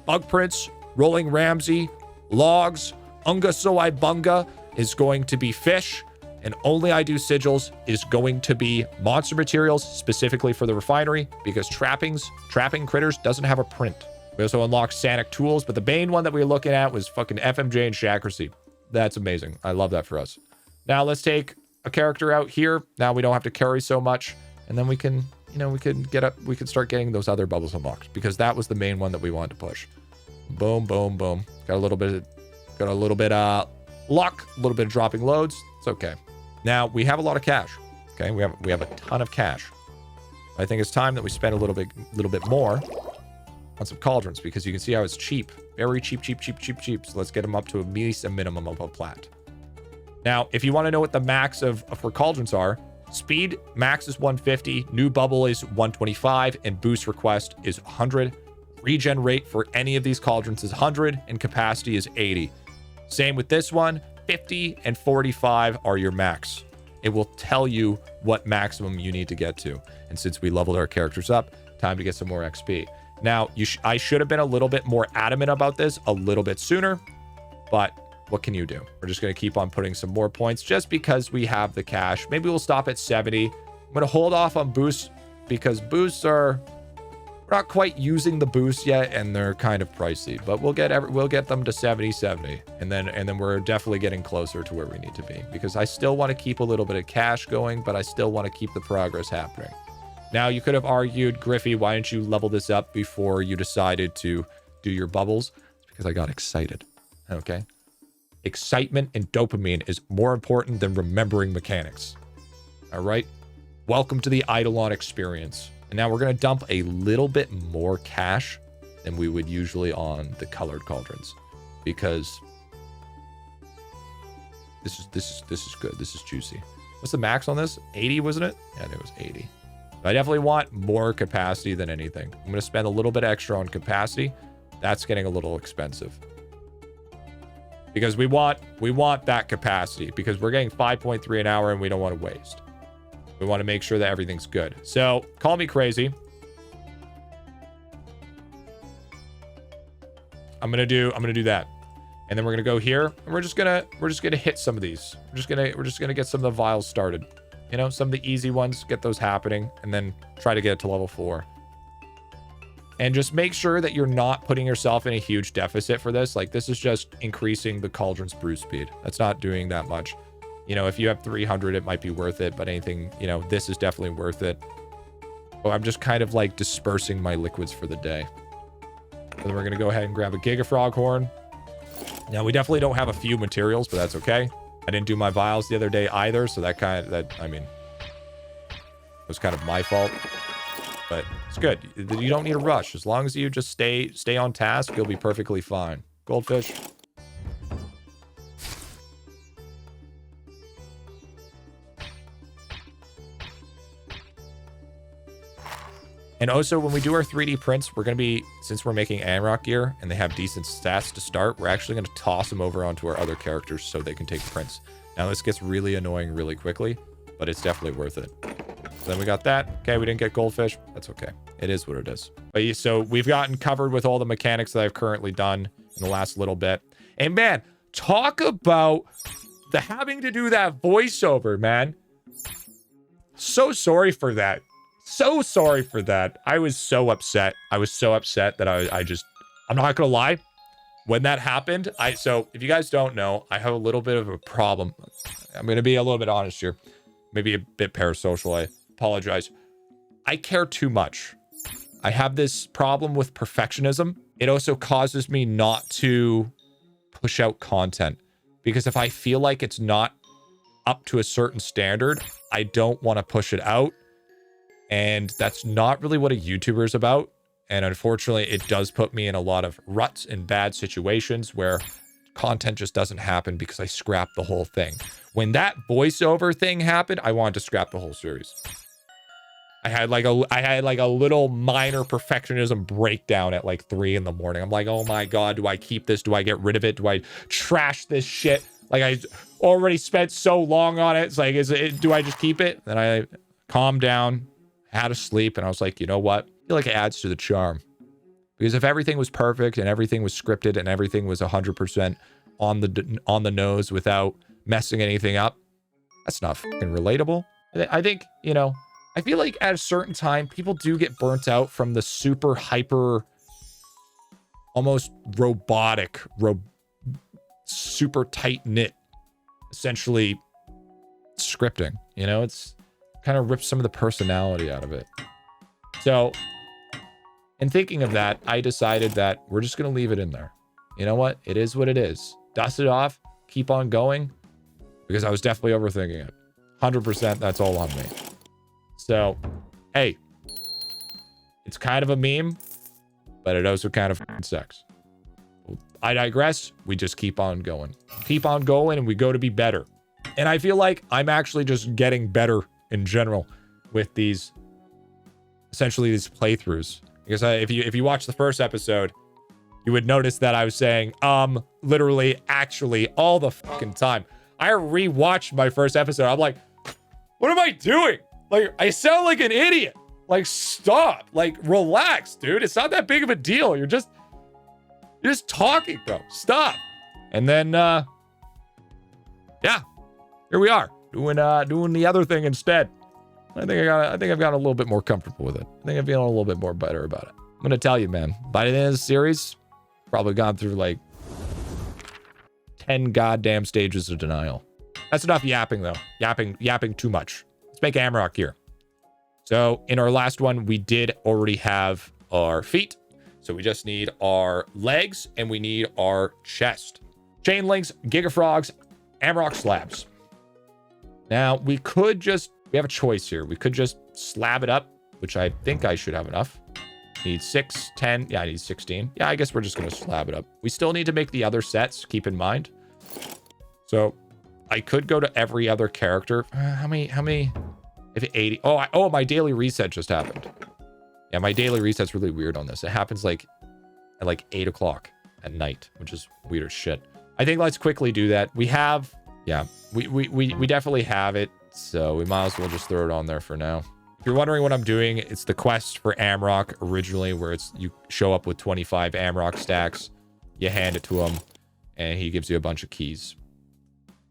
Bug Prints, Rolling Ramsey, Logs, Unga Soai Bunga is going to be Fish, and Only I Do Sigils is going to be monster materials, specifically for the refinery, because trapping critters doesn't have a print. We also unlocked Sanic tools, but the main one that we were looking at was fucking FMJ and Shackeracy. That's amazing. I love that for us. Now let's take a character out here. Now we don't have to carry so much, and then we can, we can start getting those other bubbles unlocked, because that was the main one that we wanted to push. Boom, boom, boom. Got a little bit luck, a little bit of dropping loads. It's okay. Now, we have a lot of cash. Okay, we have a ton of cash. I think it's time that we spend a little bit more on some cauldrons, because you can see how it's cheap. Very cheap, cheap, cheap, cheap, cheap. So let's get them up to at least a minimum of a plat. Now, if you want to know what the max for cauldrons are, speed max is 150, new bubble is 125, and boost request is 100. Regen rate for any of these cauldrons is 100, and capacity is 80. Same with this one, 50 and 45 are your max. It will tell you what maximum you need to get to. And since we leveled our characters up, time to get some more XP. Now, I should have been a little bit more adamant about this a little bit sooner, but what can you do? We're just going to keep on putting some more points just because we have the cash. Maybe we'll stop at 70. I'm going to hold off on boosts because boosts we're not quite using the boost yet, and they're kind of pricey, but we'll get them to 70, and then we're definitely getting closer to where we need to be, because I still want to keep a little bit of cash going, but I still want to keep the progress happening. Now, you could have argued, Griffy, why didn't you level this up before you decided to do your bubbles? It's because I got excited. Okay. Excitement and dopamine is more important than remembering mechanics. All right. Welcome to the IdleOn experience. And now we're going to dump a little bit more cash than we would usually on the colored cauldrons, because this is good. This is juicy. What's the max on this? 80, wasn't it? Yeah, I think it was 80. I definitely want more capacity than anything. I'm going to spend a little bit extra on capacity. That's getting a little expensive, because we want that capacity, because we're getting 5.3 an hour and we don't want to waste. We want to make sure that everything's good. So call me crazy. I'm gonna do that, and then we're gonna go here, and we're just gonna hit some of these. We're just gonna get some of the vials started. You know, some of the easy ones, get those happening, and then try to get it to level 4. And just make sure that you're not putting yourself in a huge deficit for this. Like, this is just increasing the cauldron's brew speed. That's not doing that much. You know, if you have 300, it might be worth it, but anything, you know, this is definitely worth it. So I'm just kind of like dispersing my liquids for the day. And then we're going to go ahead and grab a Gigafrog horn. Now, we definitely don't have a few materials, but that's okay. I didn't do my vials the other day either, so I mean, it was kind of my fault. But it's good. You don't need a rush. As long as you just stay on task, you'll be perfectly fine. Goldfish. And also, when we do our 3D prints, we're going to be, since we're making Anrock gear and they have decent stats to start, we're actually going to toss them over onto our other characters so they can take prints. Now, this gets really annoying really quickly, but it's definitely worth it. So then we got that. Okay, we didn't get goldfish. That's okay. It is what it is. But so we've gotten covered with all the mechanics that I've currently done in the last little bit. And man, talk about the having to do that voiceover, man. So sorry for that. So sorry for that. I was so upset. I was so upset that I'm not gonna lie. When that happened, so if you guys don't know, I have a little bit of a problem. I'm gonna be a little bit honest here. Maybe a bit parasocial. I apologize. I care too much. I have this problem with perfectionism. It also causes me not to push out content, because if I feel like it's not up to a certain standard, I don't want to push it out. And that's not really what a YouTuber is about. And unfortunately, it does put me in a lot of ruts and bad situations where content just doesn't happen because I scrapped the whole thing. When that voiceover thing happened, I wanted to scrap the whole series. I had like a little minor perfectionism breakdown at like 3 in the morning. I'm like, oh my God, do I keep this? Do I get rid of it? Do I trash this shit? Like, I already spent so long on it. It's like, do I just keep it? Then I calmed down, had a sleep, and I was like, you know what? I feel like it adds to the charm. Because if everything was perfect and everything was scripted and everything was 100% on the nose without messing anything up, that's not fucking relatable. I think, you know, I feel like at a certain time, people do get burnt out from the super hyper, almost robotic, super tight-knit, essentially scripting. You know, it's kind of rips some of the personality out of it. So, in thinking of that, I decided that we're just going to leave it in there. You know what? It is what it is. Dust it off, keep on going because I was definitely overthinking it. 100%, that's all on me. So, hey, it's kind of a meme, but it also kind of sucks. I digress. We just keep on going. Keep on going, and we go to be better. And I feel like I'm actually just getting better in general with these, essentially these playthroughs. Because if you watch the first episode, you would notice that I was saying, literally, actually, all the fucking time. I rewatched my first episode. I'm like, what am I doing? Like, I sound like an idiot. Like, stop. Like, relax, dude. It's not that big of a deal. You're just talking, bro. Stop. And then, yeah, here we are doing the other thing instead. I think I've gotten a little bit more comfortable with it. I think I'm feeling a little bit more better about it. I'm gonna tell you, man. By the end of the series, probably gone through like 10 goddamn stages of denial. That's enough yapping, though. Yapping too much. Let's make Amrock here. So in our last one, we did already have our feet. So we just need our legs and we need our chest. Chain links, Gigafrogs, Amrock slabs. Now we have a choice here. We could just slab it up, which I think I should have enough. Need 6, 10. Yeah, I need 16. Yeah, I guess we're just going to slab it up. We still need to make the other sets, keep in mind. So I could go to every other character. How many? If 80. Oh, my daily reset just happened. Yeah, my daily reset's really weird on this. It happens like at like 8 o'clock at night, which is weird as shit. I think let's quickly do that. We have, yeah, we definitely have it. So we might as well just throw it on there for now. If you're wondering what I'm doing, it's the quest for Amrock originally, where you show up with 25 Amrock stacks, you hand it to him, and he gives you a bunch of keys.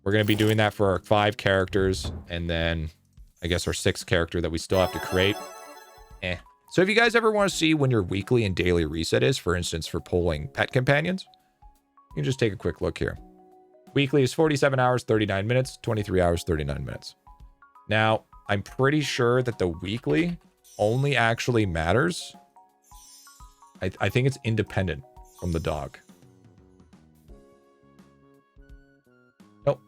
We're going to be doing that for our 5 characters, and then I guess our 6th character that we still have to create. So if you guys ever want to see when your weekly and daily reset is, for instance, for pulling pet companions, you can just take a quick look here. Weekly is 47 hours, 39 minutes, 23 hours, 39 minutes. Now, I'm pretty sure that the weekly only actually matters. I think it's independent from the dog. Nope.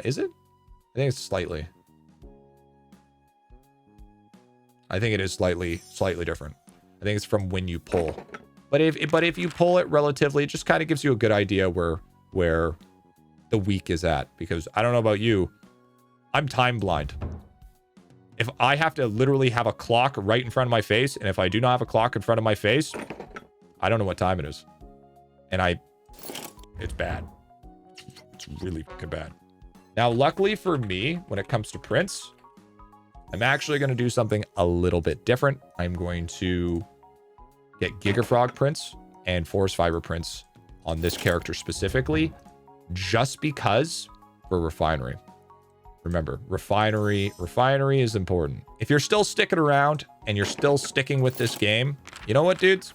Is it? I think it's slightly. I think it is slightly different. I think it's from when you pull. But if you pull it relatively, it just kind of gives you a good idea where the week is at. Because I don't know about you, I'm time blind. If I have to literally have a clock right in front of my face, and if I do not have a clock in front of my face, I don't know what time it is. And it's bad. It's really fucking bad. Now, luckily for me, when it comes to prints, I'm actually going to do something a little bit different. I'm going to get Gigafrog prints and Forest Fiber prints on this character specifically, just because for Refinery. Remember, Refinery is important. If you're still sticking around and you're still sticking with this game, you know what, dudes?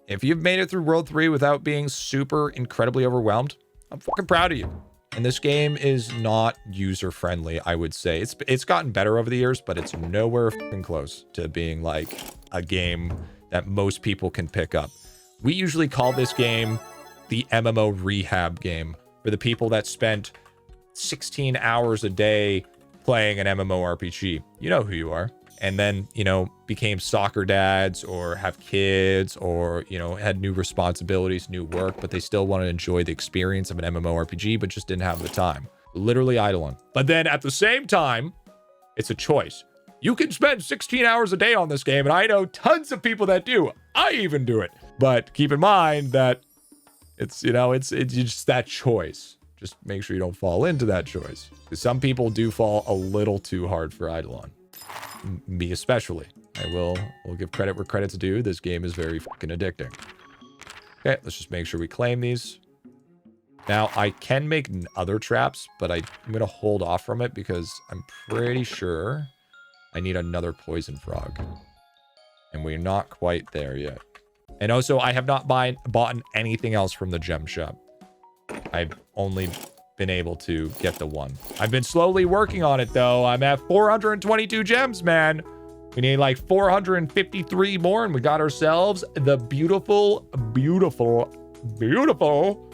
If you've made it through World 3 without being super incredibly overwhelmed, I'm fucking proud of you. And this game is not user-friendly, I would say. It's gotten better over the years, but it's nowhere fucking close to being like a game that most people can pick up. We usually call this game the MMO rehab game for the people that spent 16 hours a day playing an MMORPG. You know who you are. And then, became soccer dads or have kids or, had new responsibilities, new work, but they still want to enjoy the experience of an MMORPG, but just didn't have the time. Literally IdleOn. But then at the same time, it's a choice. You can spend 16 hours a day on this game, and I know tons of people that do. I even do it. But keep in mind that it's just that choice. Just make sure you don't fall into that choice. Because some people do fall a little too hard for IdleOn. Me especially. We'll give credit where credit's due. This game is very fucking addicting. Okay, let's just make sure we claim these. Now, I can make other traps, but I'm going to hold off from it because I'm pretty sure I need another poison frog. And we're not quite there yet. And also, I have not bought anything else from the gem shop. I've only been able to get the one. I've been slowly working on it, though. I'm at 422 gems, man. We need like 453 more, and we got ourselves the beautiful, beautiful, beautiful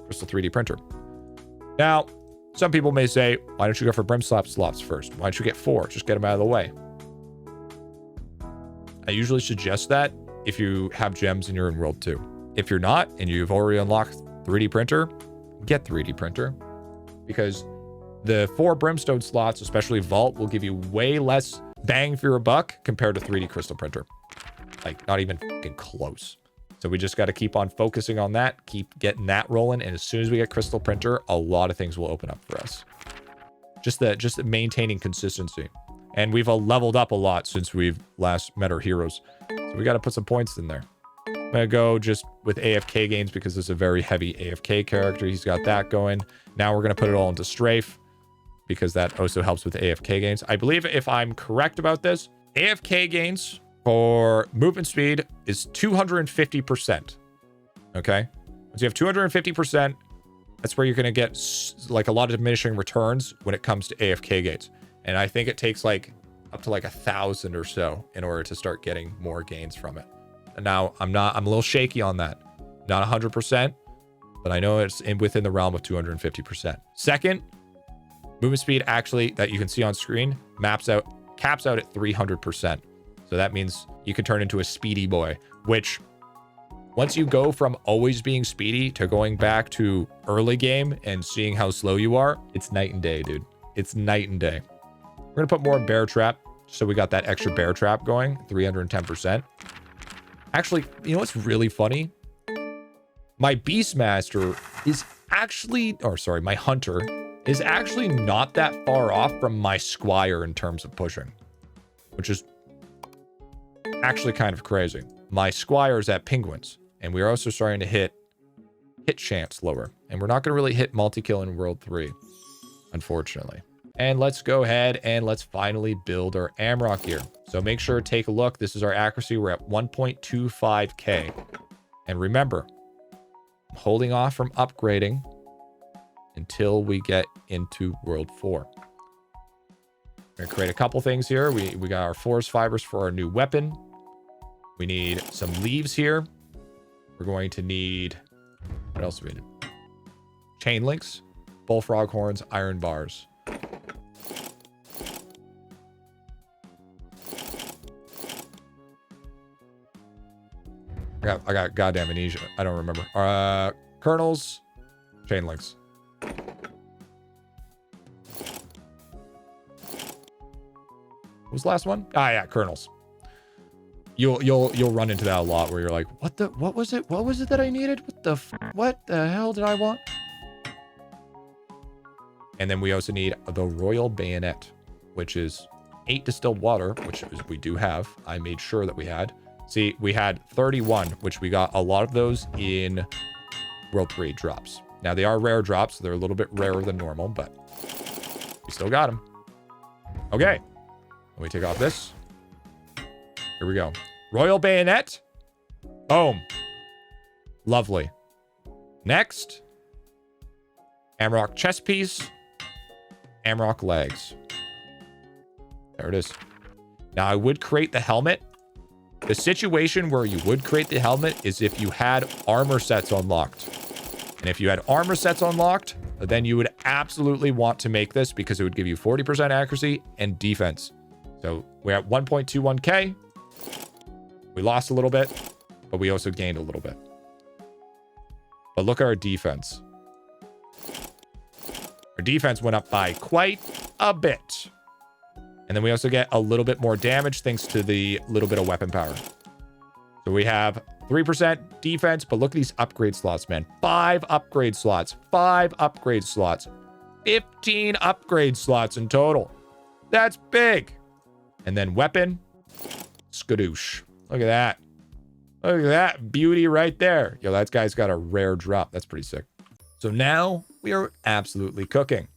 Crystal 3D printer. Now, some people may say, why don't you go for brim slap slots first? Why don't you get 4? Just get them out of the way. I usually suggest that if you have gems and you're in World 2. If you're not, and you've already unlocked 3D printer, get 3D printer. Because the 4 brimstone slots, especially Vault, will give you way less bang for your buck compared to 3D crystal printer. Like, not even fucking close. So we just got to keep on focusing on that, keep getting that rolling, and as soon as we get crystal printer, a lot of things will open up for us. Just maintaining consistency. And we've leveled up a lot since we've last met our heroes. So we got to put some points in there. I'm going to go just with AFK gains because it's a very heavy AFK character. He's got that going. Now we're going to put it all into strafe because that also helps with AFK gains. I believe if I'm correct about this, AFK gains for movement speed is 250%. Okay? Once you have 250%, that's where you're going to get like a lot of diminishing returns when it comes to AFK gains. And I think it takes like up to like 1,000 or so in order to start getting more gains from it. And now I'm a little shaky on that. Not 100%, but I know it's within the realm of 250%. Second, movement speed actually that you can see on screen caps out at 300%. So that means you can turn into a speedy boy, which once you go from always being speedy to going back to early game and seeing how slow you are, it's night and day, dude. It's night and day. We're going to put more bear trap. So we got that extra bear trap going, 310%. Actually, you know what's really funny? My Beastmaster is actually, my Hunter is actually not that far off from my Squire in terms of pushing, which is actually kind of crazy. My Squire is at Penguins, and we're also starting to hit chance lower. And we're not going to really hit multi-kill in World 3, unfortunately. And let's go ahead and let's finally build our Amrock here. So make sure to take a look. This is our accuracy. We're at 1.25k. And remember, I'm holding off from upgrading until we get into World 4. We're going to create a couple things here. We got our forest fibers for our new weapon. We need some leaves here. We're going to need... What else do we need? Chain links, bullfrog horns, iron bars. I got goddamn amnesia. I don't remember. Kernels, chain links. What was the last one? Ah, yeah, kernels. You'll run into that a lot where you're like, what was it that I needed? What the hell did I want? And then we also need the Royal Bayonet, which is 8 distilled water, which we do have. I made sure that we had. See, we had 31, which we got a lot of those in World 3 drops. Now, they are rare drops, so they're a little bit rarer than normal, but we still got them. Okay. Let me take off this. Here we go. Royal Bayonet. Boom. Lovely. Next. Amrock chest piece. Amrock legs. There it is. Now, I would create the helmet. The situation where you would create the helmet is if you had armor sets unlocked. And if you had armor sets unlocked, then you would absolutely want to make this because it would give you 40% accuracy and defense. So we're at 1.21k. We lost a little bit, but we also gained a little bit. But look at our defense. Our defense went up by quite a bit. And then we also get a little bit more damage thanks to the little bit of weapon power. So we have 3% defense, but look at these upgrade slots, man. 5 upgrade slots. 5 upgrade slots. 15 upgrade slots in total. That's big. And then weapon. Skadoosh. Look at that. Look at that beauty right there. Yo, that guy's got a rare drop. That's pretty sick. So now we are absolutely cooking.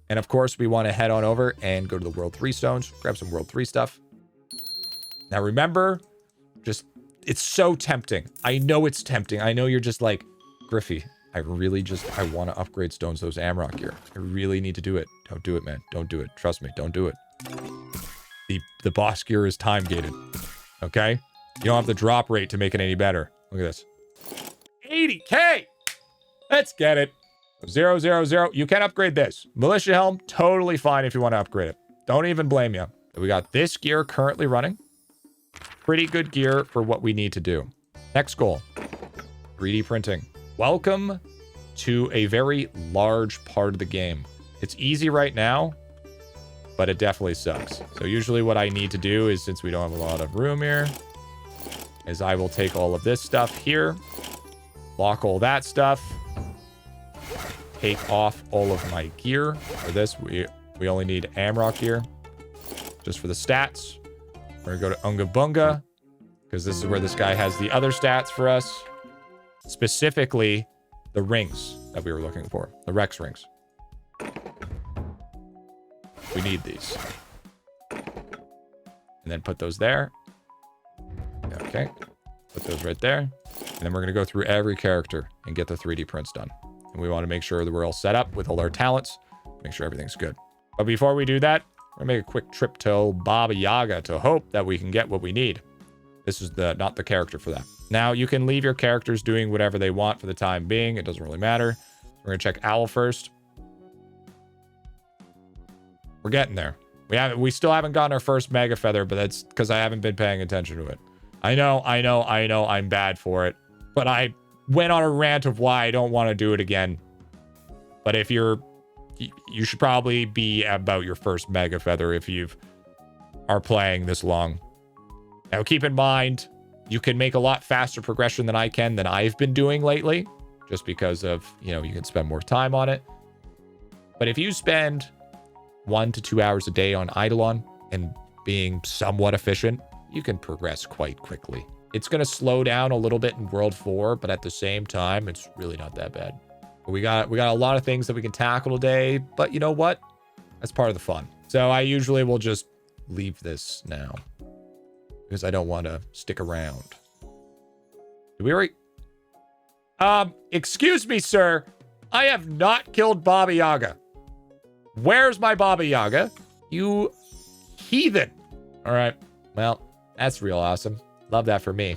And of course, we want to head on over and go to the World 3 stones, grab some World 3 stuff. Now remember, it's so tempting. I know it's tempting. I know you're just like, Griffy, I want to upgrade stones, those Amrock gear. I really need to do it. Don't do it, man. Don't do it. Trust me, don't do it. The boss gear is time gated. Okay? You don't have the drop rate to make it any better. Look at this. 80k! Let's get it. 000. You can upgrade this. Militia helm, totally fine if you want to upgrade it. Don't even blame you. We got this gear currently running. Pretty good gear for what we need to do. Next goal, 3D printing. Welcome to a very large part of the game. It's easy right now, but it definitely sucks. So usually what I need to do is, since we don't have a lot of room here, is I will take all of this stuff here, lock all that stuff, take off all of my gear. For this, we only need Amrock gear, just for the stats. We're gonna go to Unga Bunga, because this is where this guy has the other stats for us. Specifically, the rings that we were looking for, the Rex rings. We need these. And then put those there. Okay. Put those right there. And then we're going to go through every character and get the 3D prints done. And we want to make sure that we're all set up with all our talents. Make sure everything's good. But before we do that, we're going to make a quick trip to Baba Yaga to hope that we can get what we need. This is not the character for that. Now, you can leave your characters doing whatever they want for the time being. It doesn't really matter. We're going to check Owl first. We're getting there. We still haven't gotten our first Mega Feather, but that's because I haven't been paying attention to it. I know, I'm bad for it. But I went on a rant of why I don't want to do it again. But if you should probably be about your first Mega Feather if you are playing this long. Now, keep in mind, you can make a lot faster progression than I've been doing lately, just because of, you can spend more time on it. But if you spend 1 to 2 hours a day on IdleOn and being somewhat efficient, you can progress quite quickly. It's going to slow down a little bit in World 4, but at the same time, it's really not that bad. But we got a lot of things that we can tackle today, but you know what? That's part of the fun. So I usually will just leave this now because I don't want to stick around. Did we already... excuse me, sir. I have not killed Baba Yaga. Where's my Baba Yaga? You heathen. All right. Well, that's real awesome. Love that for me.